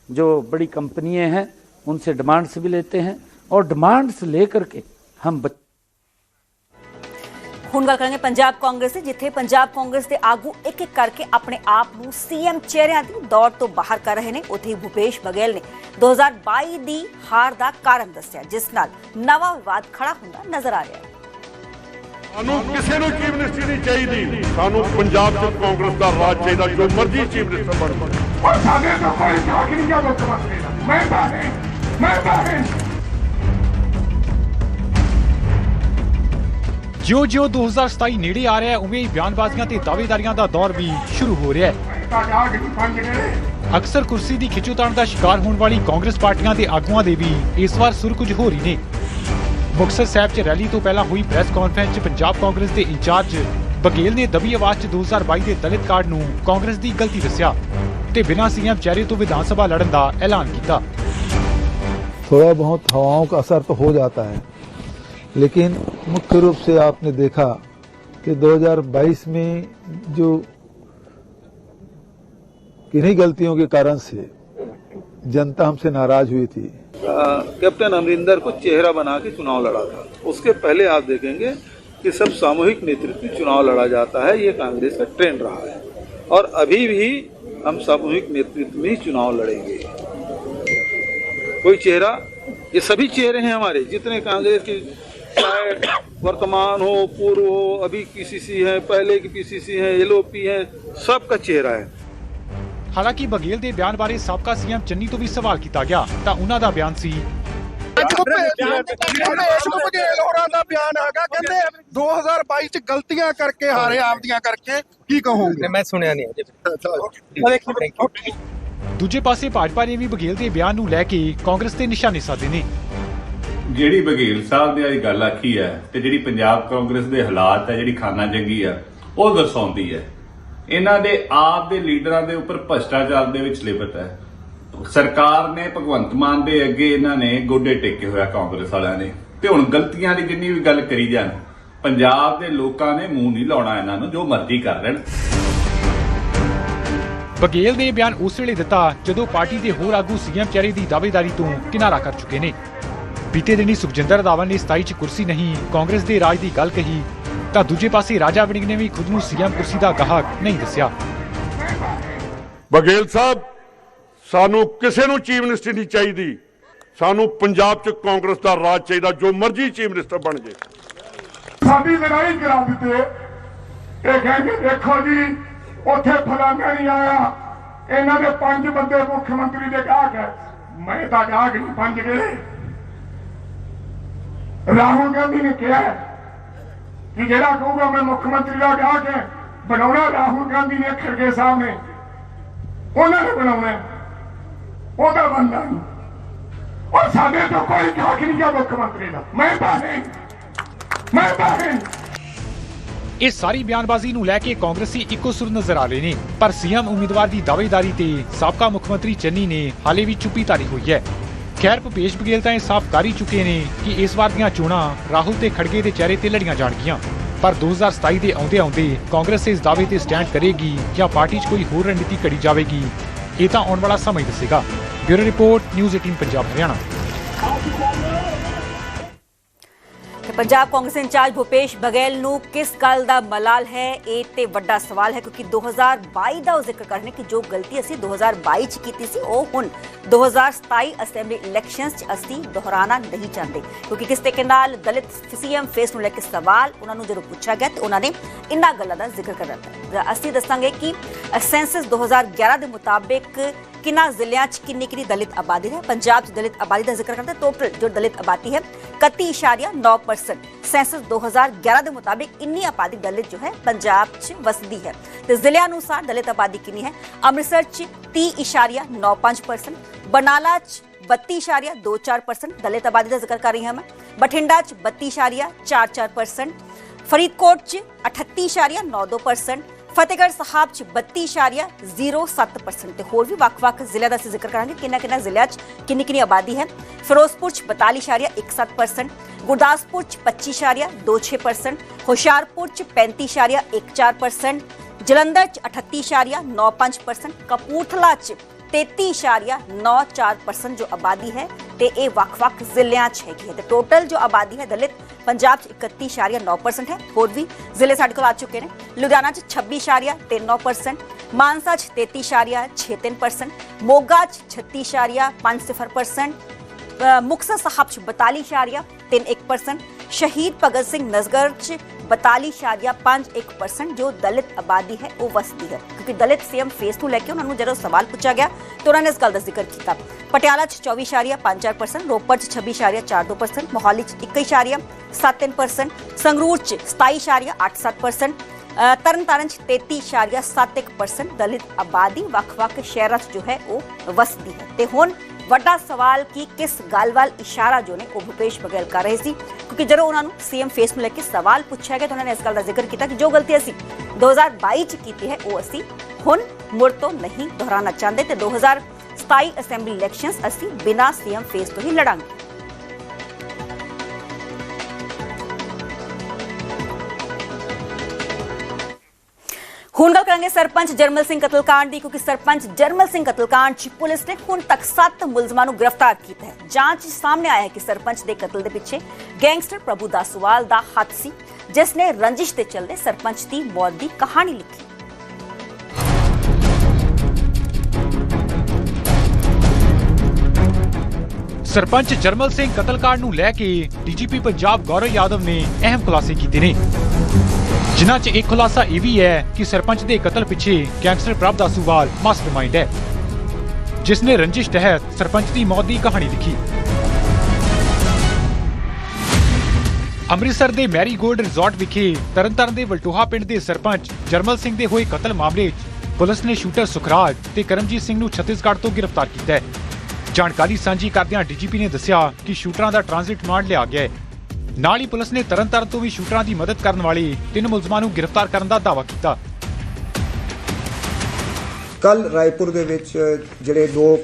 जो बड़ी कंपनियां हैं उनसे डिमांड्स भी लेते हैं, और डिमांड्स लेकर के हम ਹੁਣ ਗੱਲ ਕਰਾਂਗੇ ਪੰਜਾਬ ਕਾਂਗਰਸ ਦੀ, ਜਿੱਥੇ ਪੰਜਾਬ ਕਾਂਗਰਸ ਦੇ ਆਗੂ ਇੱਕ ਇੱਕ ਕਰਕੇ ਆਪਣੇ ਆਪ ਨੂੰ ਸੀਐਮ ਚਿਹਰਿਆਂ ਦੀ ਦੌੜ ਤੋਂ ਬਾਹਰ ਕਰ ਰਹੇ ਨੇ। ਉੱਥੇ ਹੀ ਭੁਪੇਸ਼ ਬਘੇਲ ਨੇ 2022 ਦੀ ਹਾਰ ਦਾ ਕਾਰਨ ਦੱਸਿਆ, ਜਿਸ ਨਾਲ ਨਵਾਂ ਵਿਵਾਦ ਖੜਾ ਹੁੰਦਾ ਨਜ਼ਰ ਆ ਰਿਹਾ ਹੈ। ਸਾਨੂੰ ਕਿਸੇ ਨੂੰ ਚੀਫ ਮਿਨਿਸਟਰ ਨਹੀਂ ਚਾਹੀਦੀ, ਸਾਨੂੰ ਪੰਜਾਬ 'ਚ ਕਾਂਗਰਸ ਦਾ ਰਾਜ ਚਾਹੀਦਾ, ਜੋ ਮਰਜ਼ੀ ਚੀਫ ਮਿਨਿਸਟਰ ਬਣ ਜਾਵੇ। ਔਰ ਸਾਡੇ ਤੋਂ ਕੋਈ ਹੱਕ ਨਹੀਂ ਗਾ ਮੁੱਖ ਮੰਤਰੀ ਦਾ। ਮੈਂ ਬਾਹਰ ਜਿਉਂ-ਜਿਉਂ 2027 ਨੇੜੇ ਆ ਰਿਹਾ ਹੈ, ਉਵੇਂ ਹੀ ਬਿਆਨਬਾਜ਼ੀਆਂ ਤੇ ਦਾਅਵੇਦਾਰੀਆਂ ਦਾ ਦੌਰ ਵੀ ਸ਼ੁਰੂ ਹੋ ਰਿਹਾ ਹੈ। ਅਕਸਰ ਕੁਰਸੀ ਦੀ ਖਿੱਚੋਤਾਣ ਦਾ ਸ਼ਿਕਾਰ ਹੋਣ ਵਾਲੀ ਕਾਂਗਰਸ ਪਾਰਟੀਆਂ ਦੇ ਆਗੂਆਂ ਦੇ ਵੀ ਇਸ ਵਾਰ ਸੁਰ ਕੁਝ ਹੋਰ ਹੀ ਨੇ। ਮੁਕਤਸਰ ਸਾਹਿਬ 'ਚ ਰੈਲੀ ਤੋਂ ਪਹਿਲਾਂ ਹੋਈ ਪ੍ਰੈਸ ਕਾਨਫਰੰਸ 'ਚ ਪੰਜਾਬ ਕਾਂਗਰਸ ਦੇ ਇੰਚਾਰਜ ਬਘੇਲ ਨੇ ਦਬੀ ਆਵਾਜ਼ 'ਚ 2022 ਦੇ ਦਲਿਤ ਕਾਰਡ ਨੂੰ ਕਾਂਗਰਸ ਦੀ ਗਲਤੀ ਦੱਸਿਆ ਤੇ ਬਿਨਾਂ ਸੀਐਮ ਚਿਹਰੇ ਤੋਂ ਵਿਧਾਨ ਸਭਾ ਲੜਨ ਦਾ ਐਲਾਨ ਕੀਤਾ। थोड़ा बहुत हवाओं का असर तो हो जाता है, लेकिन मुख्य रूप से आपने देखा कि 2022 में जो किन्हीं गलतियों के कारण से जनता हमसे नाराज हुई थी। कैप्टन अमरिंदर को चेहरा बना के चुनाव लड़ा था। उसके पहले आप देखेंगे कि सब सामूहिक नेतृत्व में चुनाव लड़ा जाता है, ये कांग्रेस का ट्रेंड रहा है, और अभी भी हम सामूहिक नेतृत्व में ही चुनाव लड़ेंगे। कोई चेहरा, ये सभी चेहरे हैं हमारे, जितने कांग्रेस के चाहे वर्तमान हो, पूर्व हो, अभी पीसीसी है, पहले की पीसीसी है, एलओपी है, सबका चेहरा है। ਹਾਲਾਂਕਿ ਬਘੇਲ ਦੇ ਬਿਆਨ ਬਾਰੇ ਸਾਬਕਾ ਸੀਐਮ ਚੰਨੀ ਤੋਂ ਵੀ ਸਵਾਲ ਕੀਤਾ ਗਿਆ ਤਾਂ ਉਹਨਾਂ ਦਾ ਬਿਆਨ ਸੀ ਭੁਪੇਸ਼ ਬਘੇਲ ਹੋਰਾਂ ਦਾ ਬਿਆਨ ਹੈਗਾ, ਕਹਿੰਦੇ 2022 'ਚ ਗਲਤੀਆਂ ਕਰਕੇ ਹਾਰੇ, ਆਪਦੀਆਂ ਕਰਕੇ। ਕੀ ਕਹੋਗੇ? मैं सुनिया नहीं। ਦੂਜੇ ਪਾਸੇ ਭਾਜਪਾ ਨੇ ਵੀ ਬਘੇਲ ਦੇ ਬਿਆਨ ਨੂੰ ਲੈ ਕੇ ਕਾਂਗਰਸ ਤੇ ਨਿਸ਼ਾਨੇ ਸਾਧੇ ਨੇ। ਜਿਹੜੀ ਬਘੇਲ ਸਾਹਿਬ ਨੇ ਅੱਜ ਗੱਲ ਆਖੀ ਹੈ ਤੇ ਜਿਹੜੀ ਪੰਜਾਬ ਕਾਂਗਰਸ ਦੇ ਹਾਲਾਤ ਹੈ, ਜਿਹੜੀ ਖਾਨਾ ਜੰਗੀ ਆ, ਉਹ ਦਰਸਾਉਂਦੀ ਹੈ ਇਹਨਾਂ ਦੇ ਆਪ ਦੇ ਲੀਡਰਾਂ ਦੇ ਉੱਪਰ ਭ੍ਰਿਸ਼ਟਾਚਾਰ ਦੇ ਵਿੱਚ ਲਿਪਤ ਹੈ। ਸਰਕਾਰ ਨੇ ਭਗਵੰਤ ਮਾਨ ਦੇ ਅੱਗੇ ਇਹਨਾਂ ਨੇ ਗੋਡੇ ਟੇਕੇ ਹੋਇਆ ਕਾਂਗਰਸ ਵਾਲਿਆਂ ਨੇ, ਤੇ ਹੁਣ ਗਲਤੀਆਂ ਦੀ ਜਿੰਨੀ ਵੀ ਗੱਲ ਕਰੀ ਜਾਣ, ਪੰਜਾਬ ਦੇ ਲੋਕਾਂ ਨੇ ਮੂੰਹ ਨਹੀਂ ਲਾਉਣਾ ਇਹਨਾਂ ਨੂੰ, ਜੋ ਮਰਜ਼ੀ ਕਰ ਲੈਣ। ਬਘੇਲ ਨੇ ਬਿਆਨ ਉਸ ਵੇਲੇ ਦਿੱਤਾ ਜਦੋਂ ਪਾਰਟੀ ਦੇ ਹੋਰ ਆਗੂ ਸੀਐਮ ਚਿਹਰੇ ਦੀ ਦਾਅਵੇਦਾਰੀ ਤੋਂ ਕਿਨਾਰਾ ਕਰ ਚੁੱਕੇ ਨੇ। ਬੀਤੇ ਦਿਨੀ ਸੁਖਜਿੰਦਰ ਰੰਧਾਵਾ ਨੇ 27 'ਚ ਕੁਰਸੀ ਨਹੀਂ, ਕਾਂਗਰਸ ਦੇ ਰਾਜ ਦੀ ਗੱਲ ਕਹੀ ਤਾਂ ਦੂਜੇ ਪਾਸੇ ਰਾਜਾ ਵੜਿੰਗ ਨੇ ਵੀ ਖੁਦ ਨੂੰ ਸੀਐਮ ਕੁਰਸੀ ਦਾ ਗਾਹਕ ਨਹੀਂ ਦੱਸਿਆ। ਬਘੇਲ ਸਾਹਿਬ, ਸਾਨੂੰ ਕਿਸੇ ਨੂੰ ਚੀਫ ਮਿਨਿਸਟਰ ਨਹੀਂ ਚਾਹੀਦੀ, ਸਾਨੂੰ ਪੰਜਾਬ 'ਚ ਕਾਂਗਰਸ ਦਾ ਰਾਜ ਚਾਹੀਦਾ, ਜੋ ਮਰਜ਼ੀ ਚੀਫ ਮਿਨਿਸਟਰ ਬਣ ਜੇ। ਸਾਡੀ ਲੜਾਈ ਕਰਾ ਦਿੱਤੇ। ਇਹ ਕਹਿੰਦੇ ਦੇਖੋ ਜੀ ਉੱਥੇ ਫਲਾਣਾ ਨਹੀਂ ਆਇਆ, ਇਹਨਾਂ ਦੇ 5 ਬੰਦੇ ਮੁੱਖ ਮੰਤਰੀ ਦੇ ਗਾਹਕ ਹੈ। ਮੈਂ ਤਾਂ ਗਾਹਕ ਨਹੀਂ, 5 ਗਏ। ਰਾਹੁਲ ਗਾਂਧੀ ਨੇ ਕਿਹਾ ਕਿ ਜਿਹੜਾ ਕਹੂਗਾ ਮੈਂ ਮੁੱਖ ਮੰਤਰੀ ਦਾ ਗਾਹਕ ਹੈ, ਬਣਾਉਣਾ ਰਾਹੁਲ ਗਾਂਧੀ ਨੇ, ਖੜਗੇ ਸਾਹਿਬ ਨੇ, ਉਹਨਾਂ ਨੇ ਬਣਾਉਣਾ, ਉਹਦਾ ਬੰਦਾ ਨਹੀਂ। ਔਰ ਸਾਡੇ ਤੋਂ ਕੋਈ ਗਾਹਕ ਨਹੀਂ ਗਾ ਮੁੱਖ ਮੰਤਰੀ ਦਾ। ਮੈਂ ਬਾਹਰ ਇਸ ਸਾਰੀ ਬਿਆਨਬਾਜ਼ੀ ਨੂੰ ਲੈ ਕੇ ਕਾਂਗਰਸੀ ਇੱਕੋ ਸੁਰ ਨਜ਼ਰ ਆ ਰਹੇ ਨੇ, ਪਰ ਸੀਐਮ ਉਮੀਦਵਾਰ ਦੀ ਦਾਅਵੇਦਾਰੀ ਤੇ ਸਾਬਕਾ ਮੁੱਖ ਮੰਤਰੀ ਚੰਨੀ ਨੇ ਹਾਲੇ ਵੀ ਚੁੱਪੀ ਧਾਰੀ ਹੋਈ ਹੈ। ਖੈਰ ਭੁਪੇਸ਼ ਬਘੇਲ ਤਾਂ ਇਹ ਸਾਫ਼ ਕਰ ਹੀ ਚੁੱਕੇ ਨੇ ਕਿ ਇਸ ਵਾਰ ਦੀਆਂ ਚੋਣਾਂ ਰਾਹੁਲ ਤੇ ਖੜਗੇ ਦੇ ਚਿਹਰੇ ਤੇ ਲੜੀਆਂ ਜਾਣਗੀਆਂ, ਪਰ 2027 ਦੇ ਆਉਂਦੇ ਕਾਂਗਰਸ ਇਸ ਦਾਅਵੇ ਤੇ ਸਟੈਂਡ ਕਰੇਗੀ ਜਾਂ ਪਾਰਟੀ 'ਚ ਕੋਈ ਹੋਰ ਰਣਨੀਤੀ ਘੜੀ ਜਾਵੇਗੀ, ਇਹ ਤਾਂ ਆਉਣ ਵਾਲਾ ਸਮਾਂ ਹੀ ਦੱਸੇਗਾ। Bureau report, news 18 Punjab Haryana. Punjab Congress incharge Bhupesh Baghel ਨੂੰ ਕਿਸ ਗੱਲ ਦਾ ਮਲਾਲ ਹੈ, ਇਹ ਤੇ ਵੱਡਾ ਸਵਾਲ ਹੈ, ਕਿਉਂਕਿ 2022 ਦਾ ਉਹ ਜ਼ਿਕਰ ਕਰਨੇ ਕਿ ਜੋ ਗਲਤੀ ਅਸੀਂ 2022 ਚ ਕੀਤੀ ਸੀ ਉਹ ਹੁਣ 2027 ਅਸੈਂਬਲੀ ਇਲੈਕਸ਼ਨਸ ਚ ਅਸੀਂ ਦੁਹਰਾਉਣਾ ਨਹੀਂ ਚਾਹੁੰਦੇ, ਕਿਉਂਕਿ ਕਿਸ ਤਰੀਕੇ ਨਾਲ ਦਲਿਤ ਸੀਐਮ ਫੇਸ ਨੂੰ ਲੈ ਕੇ ਸਵਾਲ ਉਹਨਾਂ ਨੂੰ ਜਦੋਂ ਪੁੱਛਿਆ ਗਿਆ ਤਾਂ ਉਹਨਾਂ ਨੇ ਇਨ੍ਹਾਂ ਗੱਲਾਂ ਦਾ ਜ਼ਿਕਰ ਕਰ ਦਿੱਤਾ। ਅਸੀਂ ਦੱਸਾਂਗੇ ਕਿ ਸੈਂਸਸ 2011 ਦੇ ਮੁਤਾਬਿਕ ਕਿੰਨਾ ਜ਼ਿਲ੍ਹਿਆਂ 'ਚ ਕਿੰਨੀ ਦਲਿਤ ਆਬਾਦੀ ਹੈ। ਪੰਜਾਬ 'ਚ ਦਲਿਤ ਆਬਾਦੀ ਦਾ ਜ਼ਿਕਰ ਕਰਦੇ ਟੋਟਲ ਜੋ ਦਲਿਤ ਆਬਾਦੀ ਹੈ 31.9%। ਸੈਂਸਸ 2011 ਦੇ ਮੁਤਾਬਿਕ ਇੰਨੀ ਆਬਾਦੀ ਦਲਿਤ ਜੋ ਹੈ ਪੰਜਾਬ 'ਚ ਵਸਦੀ ਹੈ। ਤੇ ਜ਼ਿਲ੍ਹਿਆਂ ਅਨੁਸਾਰ ਦਲਿਤ ਆਬਾਦੀ ਕਿੰਨੀ ਹੈ? ਅੰਮ੍ਰਿਤਸਰ 'ਚ 30.95%, ਬਰਨਾਲਾ 'ਚ 32.24% ਦਲਿਤ ਆਬਾਦੀ ਦਾ ਜ਼ਿਕਰ ਕਰ ਰਹੀ ਹਾਂ ਮੈਂ, बठिंडा 32.44%, फरीदकोट 38.92%, फतेहगढ़ साहब 32.07% ਤੇ ਹੋਰ ਵੀ ਵੱਖ-ਵੱਖ ਜ਼ਿਲ੍ਹਿਆਂ ਦਾ ਅਸੀਂ ਜ਼ਿਕਰ ਕਰਾਂਗੇ ਕਿੰਨਾ ਜ਼ਿਲ੍ਹਿਆਂ 'ਚ ਕਿੰਨੀ ਆਬਾਦੀ ਹੈ। ਫਿਰੋਜ਼ਪੁਰ 'ਚ 42.17%, ਗੁਰਦਾਸਪੁਰ 'ਚ 25.26%, ਹੁਸ਼ਿਆਰਪੁਰ 'ਚ 35.14%, ਜਲੰਧਰ 'ਚ 38.95%, ਕਪੂਰਥਲਾ 'ਚ 33.94% ਜੋ ਆਬਾਦੀ ਹੈ ਤੇ ਇਹ ਵੱਖ-ਵੱਖ ਜ਼ਿਲ੍ਹਿਆਂ 'ਚ ਹੈਗੀ ਹੈ। ਤੇ ਟੋਟਲ ਜੋ ਆਬਾਦੀ ਹੈ ਦਲਿਤ ਪੰਜਾਬ 'ਚ 31.9% ਹੈ। ਹੋਰ ਵੀ ਜ਼ਿਲ੍ਹੇ ਸਾਡੇ ਕੋਲ ਆ ਚੁੱਕੇ ਨੇ। ਲੁਧਿਆਣਾ 'ਚ 26.39%, ਮਾਨਸਾ 'ਚ 33.63%, ਮੋਗਾ 'ਚ 36.50%, ਮੁਕਤਸਰ ਸਾਹਿਬ 'ਚ 42.31%, शहीद भगत सिंह नगर 42.51% जो दलित आबादी है वो वसदी है। क्योंकि दलित सीएम फेस ਨੂੰ ਲੈ ਕੇ ਉਹਨਾਂ ਨੂੰ ਜਦੋਂ ਸਵਾਲ ਪੁੱਛਿਆ ਗਿਆ ਤਾਂ ਉਹਨਾਂ ਨੇ ਇਸ ਗੱਲ ਦਾ ਜ਼ਿਕਰ ਕੀਤਾ। ਪਟਿਆਲਾ 'ਚ 24.54%, ਰੋਪੜ 'ਚ 26.42%, ਮੋਹਾਲੀ 'ਚ 21.73%, ਸੰਗਰੂਰ 'ਚ 27.87%, ਤਰਨਤਾਰਨ 'ਚ 33.71% दलित आबादी ਵੱਖ-ਵੱਖ ਸ਼ਹਿਰਾਂ 'ਚ ਜੋ ਹੈ ਉਹ ਵਸਦੀ ਹੈ। ਤੇ ਹੁਣ ਵੱਡਾ ਸਵਾਲ ਕਿ ਕਿਸ ਗੱਲ ਵੱਲ ਇਸ਼ਾਰਾ ਜੋ ਨੇ ਉਹ ਭੁਪੇਸ਼ ਬਘੇਲ ਕਰ ਰਹੇ ਸੀ, ਕਿਉਂਕਿ ਜਦੋਂ ਉਹਨਾਂ ਨੂੰ ਸੀਐਮ ਫੇਸ ਨੂੰ ਲੈ ਕੇ ਸਵਾਲ ਪੁੱਛਿਆ ਗਿਆ ਤਾਂ ਉਹਨਾਂ ਨੇ ਇਸ ਗੱਲ ਦਾ ਜ਼ਿਕਰ ਕੀਤਾ ਕਿ ਜੋ ਗਲਤੀ ਅਸੀਂ 2022 ਚ ਕੀਤੀ ਹੈ ਉਹ ਅਸੀਂ ਹੁਣ ਮੁੜ ਤੋਂ ਨਹੀਂ ਦੁਹਰਾਉਣਾ ਚਾਹੁੰਦੇ ਤੇ 2027 ਅਸੈਂਬਲੀ ਇਲੈਕਸ਼ਨਸ ਅਸੀਂ ਬਿਨਾਂ ਸੀਐਮ ਫੇਸ ਤੋਂ ਹੀ ਲੜਾਂਗੇ। ਹੁਣ ਗੱਲ ਕਰਾਂਗੇ ਸਰਪੰਚ ਜਰਮਲ ਸਿੰਘ ਕਤਲकांड ਦੀ, ਕਿਉਂਕਿ ਸਰਪੰਚ ਜਰਮਲ ਸਿੰਘ ਕਤਲकांड 'ਚ ਪੁਲਿਸ ਨੇ ਹੁਣ ਤੱਕ 7 ਮੁਲਜ਼ਮਾਂ ਨੂੰ ਗ੍ਰਿਫਤਾਰ ਕੀਤਾ ਹੈ। ਜਾਂਚ 'ਚ ਸਾਹਮਣੇ ਆਇਆ ਹੈ ਕਿ ਸਰਪੰਚ ਦੇ ਕਤਲ ਦੇ ਪਿੱਛੇ ਗੈਂਗਸਟਰ ਪ੍ਰਭੂ ਦਾਸੂਵਾਲ ਦਾ ਹੱਥ ਸੀ, ਜਿਸ ਨੇ ਰੰਜਿਸ਼ ਦੇ ਚੱਲਦੇ ਸਰਪੰਚ ਦੀ ਮੌਤ ਦੀ ਕਹਾਣੀ ਲਿਖੀ। ਸਰਪੰਚ ਜਰਮਲ ਸਿੰਘ ਕਤਲकांड ਨੂੰ ਲੈ ਕੇ ਡੀਜੀਪੀ ਪੰਜਾਬ ਗੌਰਵ ਯਾਦਵ ਨੇ ਅਹਿਮ ਖੁਲਾਸੇ ਕੀਤੇ ਨੇ, ਜਿਨ੍ਹਾਂ 'ਚ ਇੱਕ ਖੁਲਾਸਾ ਇਹ ਵੀ ਹੈ ਕਿ ਸਰਪੰਚ ਦੇ ਕਤਲ ਪਿੱਛੇ ਗੈਂਗਸਟਰ ਪ੍ਰਭ ਦਾਸੂਵਾਲ ਮਾਸਟਰਮਾਈਂਡ ਹੈ, ਜਿਸ ਨੇ ਰੰਜਿਸ਼ ਤਹਿਤ ਸਰਪੰਚ ਦੀ ਮੌਤ ਦੀ ਕਹਾਣੀ ਲਿਖੀ। ਅੰਮ੍ਰਿਤਸਰ ਦੇ ਮੈਰੀਗੋਲਡ ਰਿਜ਼ੋਰਟ ਵਿਖੇ ਤਰਨਤਾਰਨ ਦੇ ਵਲਟੋਹਾ ਪਿੰਡ ਦੇ ਸਰਪੰਚ ਜਰਮਲ ਸਿੰਘ ਦੇ ਹੋਏ ਕਤਲ ਮਾਮਲੇ 'ਚ ਪੁਲਿਸ ਨੇ ਸ਼ੂਟਰ ਸੁਖਰਾਜ ਤੇ ਕਰਮਜੀਤ ਸਿੰਘ ਨੂੰ ਛੱਤੀਸਗੜ੍ਹ ਤੋਂ ਗ੍ਰਿਫਤਾਰ ਕੀਤਾ ਹੈ। ਜਾਣਕਾਰੀ ਸਾਂਝੀ ਕਰਦਿਆਂ ਡੀਜੀਪੀ ਨੇ ਦੱਸਿਆ ਕਿ ਸ਼ੂਟਰਾਂ ਦਾ ਟ੍ਰਾਂਜ਼ਿਟ ਰਿਮਾਂਡ ਲਿਆ ਗਿਆ ਹੈ। ਨਾਲ ਹੀ ਪੁਲਿਸ ਨੇ ਤਰਨਤਾਰਨ ਤੋਂ ਵੀ ਸ਼ੂਟਰਾਂ ਦੀ ਮਦਦ ਕਰਨ ਵਾਲੇ 3 ਮੁਲਜ਼ਮਾਂ ਨੂੰ ਗ੍ਰਿਫਤਾਰ ਕਰਨ ਦਾ ਦਾਅਵਾ ਕੀਤਾ। ਕੱਲ ਰਾਏਪੁਰ ਦੇ ਵਿੱਚ ਜਿਹੜੇ 2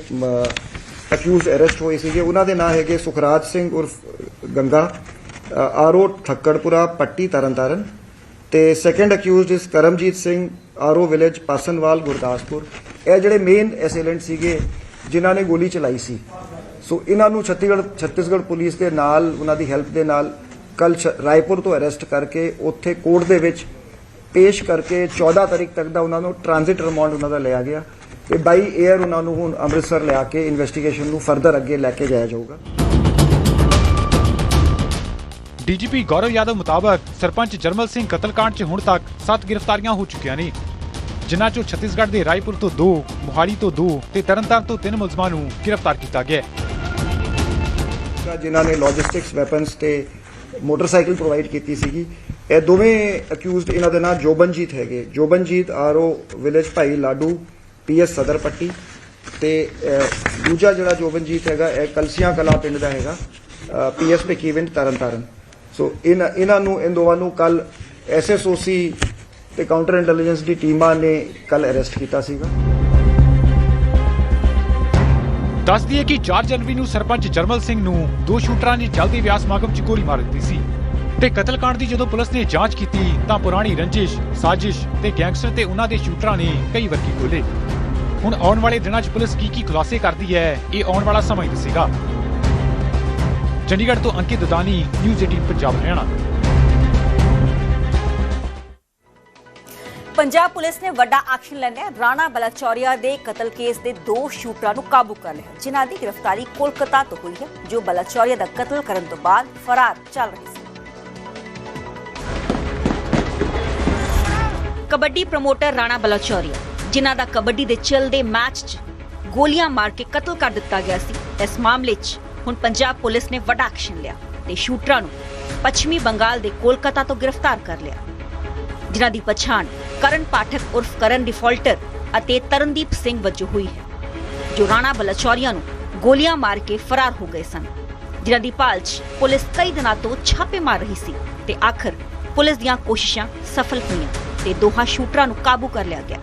ਅਕਿਊਜ਼ਡ ਅਰੈਸਟ ਹੋਏ ਸੀਗੇ ਉਹਨਾਂ ਦੇ ਨਾਂ ਹੈਗੇ ਸੁਖਰਾਜ ਸਿੰਘ ਉਰਫ ਗੰਗਾ, ਆਰਓ ਠੱਕੜਪੁਰਾ ਪੱਟੀ ਤਰਨਤਾਰਨ, ਤੇ ਸੈਕੰਡ ਅਕਿਊਜ਼ਡ ਇਸ ਕਰਮਜੀਤ ਸਿੰਘ, ਆਰਓ ਵਿਲੇਜ ਪਾਸਨਵਾਲ ਗੁਰਦਾਸਪੁਰ। ਇਹ ਜਿਹੜੇ ਮੇਨ ਐਸੇਲੈਂਟ ਸੀਗੇ ਜਿਨ੍ਹਾਂ ਨੇ ਗੋਲੀ ਚਲਾਈ ਸੀ। ਸੋ ਇਹਨਾਂ ਨੂੰ ਛੱਤੀਸਗੜ੍ਹ ਪੁਲਿਸ ਦੇ ਨਾਲ ਉਹਨਾਂ ਦੀ ਹੈਲਪ ਦੇ ਨਾਲ ਕੱਲ ਰਾਏਪੁਰ ਤੋਂ ਅਰੈਸਟ ਕਰਕੇ ਉੱਥੇ ਕੋਰਟ ਦੇ ਵਿੱਚ ਪੇਸ਼ ਕਰਕੇ 14 ਤਾਰੀਖ ਤੱਕ ਦਾ ਉਹਨਾਂ ਨੂੰ ਟ੍ਰਾਂਜ਼ਿਟ ਰਿਮਾਂਡ ਉਹਨਾਂ ਦਾ ਲਿਆ ਗਿਆ ਤੇ ਬਾਈ 에ਅਰ ਉਹਨਾਂ ਨੂੰ ਹੁਣ ਅੰਮ੍ਰਿਤਸਰ ਲਿਆ ਕੇ ਇਨਵੈਸਟੀਗੇਸ਼ਨ ਨੂੰ ਫਰਦਰ ਅੱਗੇ ਲੈ ਕੇ ਜਾਇਆ ਜਾਊਗਾ। ਡੀਜੀਪੀ ਗੌਰਵ ਯਾਦਵ ਮੁਤਾਬਕ ਸਰਪੰਚ ਜਰਮਲ ਸਿੰਘ ਕਤਲकांड 'ਚ ਹੁਣ ਤੱਕ 7 ਗ੍ਰਿਫਤਾਰੀਆਂ ਹੋ ਚੁੱਕੀਆਂ ਨੇ, ਜਿਨ੍ਹਾਂ 'ਚੋਂ ਛੱਤੀਸਗੜ੍ਹ ਦੇ ਰਾਏਪੁਰ ਤੋਂ 2, ਮੋਹਾਲੀ ਤੋਂ 2 ਤੇ ਤਰਨਤਾਰਨ ਤੋਂ 3 ਮੁਲਜ਼ਮਾਂ ਨੂੰ ਗ੍ਰਿਫਤਾਰ ਕੀਤਾ ਗਿਆ। ਜਿਨ੍ਹਾਂ ਨੇ ਲੌਜਿਸਟਿਕਸ ਵੈਪਨਸ ਤੇ ਮੋਟਰਸਾਈਕਲ ਪ੍ਰੋਵਾਈਡ ਕੀਤੀ ਸੀਗੀ, ਇਹ ਦੋਵੇਂ ਅਕਿਊਜ਼ਡ ਇਹਨਾਂ ਦੇ ਨਾਂ ਜੋਬਨਜੀਤ ਹੈਗੇ। ਜੋਬਨਜੀਤ ਆਰਓ ਵਿਲੇਜ ਭਾਈ ਲਾਡੂ ਪੀਐਸ ਸਦਰ ਪੱਟੀ, ਤੇ ਦੂਜਾ ਜਿਹੜਾ ਜੋਬਨਜੀਤ ਹੈਗਾ ਇਹ ਕਲਸੀਆਂ ਕਲਾ ਪਿੰਡ ਦਾ ਹੈਗਾ, ਪੀਐਸ ਭਿੱਖੀਵਿੰਡ ਤਰਨਤਾਰਨ। ਸੋ ਇਹਨਾਂ ਨੂੰ ਇਨ ਦੋਵਾਂ ਨੂੰ ਕੱਲ ਐਸਐਸਓਸੀ ਤੇ ਕਾਊਂਟਰ ਇੰਟੈਲੀਜੈਂਸ ਦੀ ਟੀਮਾਂ ਨੇ ਕੱਲ ਅਰੈਸਟ ਕੀਤਾ ਸੀਗਾ। ਦੱਸ ਦਈਏ ਕਿ 4 ਜਨਵਰੀ ਨੂੰ ਸਰਪੰਚ ਜਰਮਲ ਸਿੰਘ ਨੂੰ 2 ਸ਼ੂਟਰਾਂ ਨੇ ਜਲਦੀ ਵਿਆਹ ਸਮਾਗਮ 'ਚ ਗੋਲੀ ਮਾਰ ਦਿੱਤੀ ਸੀ ਤੇ ਕਤਲकांड ਦੀ ਜਦੋਂ ਪੁਲਿਸ ਨੇ ਜਾਂਚ ਕੀਤੀ ਤਾਂ ਪੁਰਾਣੀ ਰੰਜਿਸ਼, ਸਾਜ਼ਿਸ਼ ਤੇ ਗੈਂਗਸਟਰ ਤੇ ਉਹਨਾਂ ਦੇ ਸ਼ੂਟਰਾਂ ਨੇ ਕਈ ਵਰਕੀ ਖੋਲੇ। ਹੁਣ ਆਉਣ ਵਾਲੇ ਦਿਨਾਂ 'ਚ ਪੁਲਿਸ ਕੀ ਖੁਲਾਸੇ ਕਰਦੀ ਹੈ ਇਹ ਆਉਣ ਵਾਲਾ ਸਮਾਂ ਹੀ ਦੱਸੇਗਾ। ਚੰਡੀਗੜ੍ਹ ਤੋਂ ਅੰਕਿਤ ਦਦਾਨੀ, ਨਿਊਜ਼ 18 ਪੰਜਾਬ ਹਰਿਆਣਾ। ਪੰਜਾਬ ਪੁਲਿਸ ਨੇ ਵੱਡਾ ਐਕਸ਼ਨ ਲੈਂਦੇ ਰਾਣਾ ਬਲਾਚੌਰੀਆ ਦੇ ਕਤਲ ਕੇਸ ਦੇ 2 ਸ਼ੂਟਰਾਂ ਨੂੰ ਕਾਬੂ ਕਰ ਲਿਆ, ਜਿਨ੍ਹਾਂ ਦੀ ਗ੍ਰਿਫਤਾਰੀ ਕੋਲਕਾਤਾ ਤੋਂ ਹੋਈ ਹੈ, ਜੋ ਬਲਾਚੌਰੀਆ ਦਾ ਕਤਲ ਕਰਨ ਤੋਂ ਬਾਅਦ ਫਰਾਰ ਚੱਲ ਰਹੇ ਸੀ। ਕਬੱਡੀ ਪ੍ਰਮੋਟਰ ਰਾਣਾ ਬਲਾਚੌਰੀਆ, ਜਿਨ੍ਹਾਂ ਦਾ ਕਬੱਡੀ ਦੇ ਚੱਲਦੇ ਮੈਚ 'ਚ ਗੋਲੀਆਂ ਮਾਰ ਕੇ ਕਤਲ ਕਰ ਦਿੱਤਾ ਗਿਆ ਸੀ, ਇਸ ਮਾਮਲੇ 'ਚ ਹੁਣ ਪੰਜਾਬ ਪੁਲਿਸ ਨੇ ਵੱਡਾ ਐਕਸ਼ਨ ਲਿਆ ਤੇ ਸ਼ੂਟਰਾਂ ਨੂੰ ਪੱਛਮੀ ਬੰਗਾਲ ਦੇ ਕੋਲਕਾਤਾ ਤੋਂ ਗ੍ਰਿਫਤਾਰ ਕਰ ਲਿਆ, ਜਿਨ੍ਹਾਂ ਦੀ ਪਛਾਣ ਕਰਨ ਪਾਠਕ ਉਰਫ ਕਰਨ ਡਿਫਾਲਟਰ ਅਤੇ ਤਰਨਦੀਪ ਸਿੰਘ ਵਜੋਂ ਹੋਈ ਹੈ, ਜੋ ਰਾਣਾ ਬਲਾਚੌਰੀਆ ਨੂੰ ਗੋਲੀਆਂ ਮਾਰ ਕੇ ਫਰਾਰ ਹੋ ਗਏ ਸਨ। ਜਿਨ੍ਹਾਂ ਦੀ ਭਾਲ 'ਚ ਪੁਲਿਸ ਕਈ ਦਿਨਾਂ ਤੋਂ ਛਾਪੇ ਮਾਰ ਰਹੀ ਸੀ ਤੇ ਆਖਰ ਪੁਲਿਸ ਦੀਆਂ ਕੋਸ਼ਿਸ਼ਾਂ ਸਫਲ ਹੋਈਆਂ ਤੇ ਦੋਹਾਂ ਸ਼ੂਟਰਾਂ ਨੂੰ ਕਾਬੂ ਕਰ ਲਿਆ ਗਿਆ।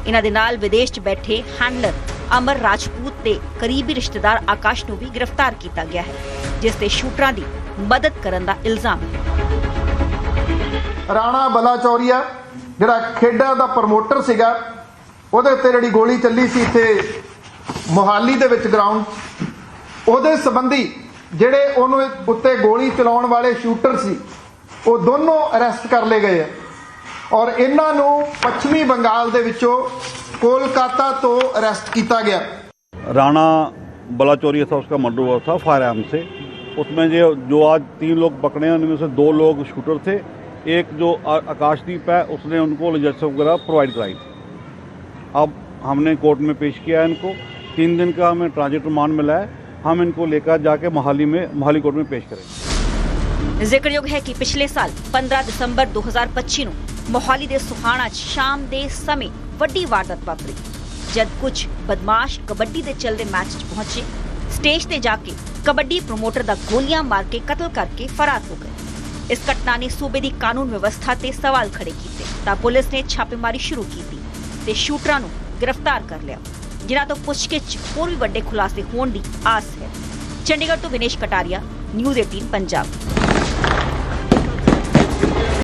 ਇਹਨਾਂ ਦੇ ਨਾਲ ਵਿਦੇਸ਼ 'ਚ ਬੈਠੇ ਹੈਂਡਲਰ ਅਮਰ ਰਾਜਪੂਤ ਦੇ ਕਰੀਬੀ ਰਿਸ਼ਤੇਦਾਰ ਆਕਾਸ਼ ਨੂੰ ਵੀ ਗ੍ਰਿਫਤਾਰ ਕੀਤਾ ਗਿਆ ਹੈ, ਜਿਸ ਤੇ ਸ਼ੂਟਰਾਂ ਦੀ ਮਦਦ ਕਰਨ ਦਾ ਇਲਜ਼ਾਮ ਹੈ। ਰਾਣਾ ਬਲਾਚੌਰੀਆ ਜਿਹੜਾ ਖੇਡਾਂ ਦਾ ਪ੍ਰਮੋਟਰ ਸੀਗਾ, ਉਹਦੇ ਉੱਤੇ ਜਿਹੜੀ ਗੋਲੀ ਚੱਲੀ ਸੀ ਇੱਥੇ ਮੋਹਾਲੀ ਦੇ ਵਿੱਚ ਗਰਾਊਂਡ, ਉਹਦੇ ਸੰਬੰਧੀ ਜਿਹੜੇ ਉਹਨੂੰ ਉੱਤੇ ਗੋਲੀ ਚਲਾਉਣ ਵਾਲੇ ਸ਼ੂਟਰ ਸੀ, ਉਹ ਦੋਨੋਂ ਅਰੈਸਟ ਕਰ ਲਏ ਗਏ ਆ ਔਰ ਇਹਨਾਂ ਨੂੰ ਪੱਛਮੀ ਬੰਗਾਲ ਦੇ ਵਿੱਚੋਂ कोलकाता तो अरेस्ट किया गया। राणा बलाचौरिया था, उसका मर्डर हुआ था फायर आर्म से। उसमें जो आज 3 लोग पकड़े हैं उनमें से 2 लोग शूटर थे। एक जो आकाशदीप है उसने उनको लॉजिस्टिक्स वगैरह प्रोवाइड कराई थी। अब हमने कोर्ट में पेश किया है इनको। 3 दिन का हमें ट्रांजिट रिमांड मिला है। हम इनको लेकर जाके मोहाली कोर्ट में पेश करेंगे। ਜ਼ਿਕਰਯੋਗ ਹੈ ਕਿ ਪਿਛਲੇ ਸਾਲ 15 ਦਸੰਬਰ 2025 ਨੂੰ ਮੋਹਾਲੀ ਦੇ ਸੁਹਾਣਾ 'ਚ ਸ਼ਾਮ ਦੇ ਸਮੇਂ ਵੱਡੀ ਵਾਰਦਾਤ ਵਾਪਰੀ, ਜਦ ਕੁਝ ਬਦਮਾਸ਼ ਕਬੱਡੀ ਦੇ ਚੱਲਦੇ ਮੈਚ 'ਚ ਪਹੁੰਚੇ, ਸਟੇਜ ਤੇ ਜਾ ਕੇ ਕਬੱਡੀ ਪ੍ਰਮੋਟਰ ਦਾ ਗੋਲੀਆਂ ਮਾਰ ਕੇ ਕਤਲ ਕਰਕੇ ਫਰਾਰ ਹੋ ਗਏ। ਇਸ ਘਟਨਾ ਨੇ ਸੂਬੇ ਦੀ ਕਾਨੂੰਨ ਵਿਵਸਥਾ ਤੇ ਸਵਾਲ ਖੜੇ ਕੀਤੇ ਤਾਂ ਪੁਲਿਸ ਨੇ ਛਾਪੇਮਾਰੀ ਸ਼ੁਰੂ ਕੀਤੀ ਤੇ ਸ਼ੂਟਰਾਂ ਨੂੰ ਗ੍ਰਿਫਤਾਰ ਕਰ ਲਿਆ, ਜਿਨ੍ਹਾਂ ਤੋਂ ਪੁੱਛਗਿੱਛ 'ਚ ਹੋਰ ਵੀ ਵੱਡੇ ਖੁਲਾਸੇ ਹੋਣ ਦੀ ਆਸ ਹੈ। ਚੰਡੀਗੜ੍ਹ ਤੋਂ ਵਿਨੇਸ਼ ਕਟਾਰੀਆ, ਨਿਊਜ਼ 18 ਪੰਜਾਬ।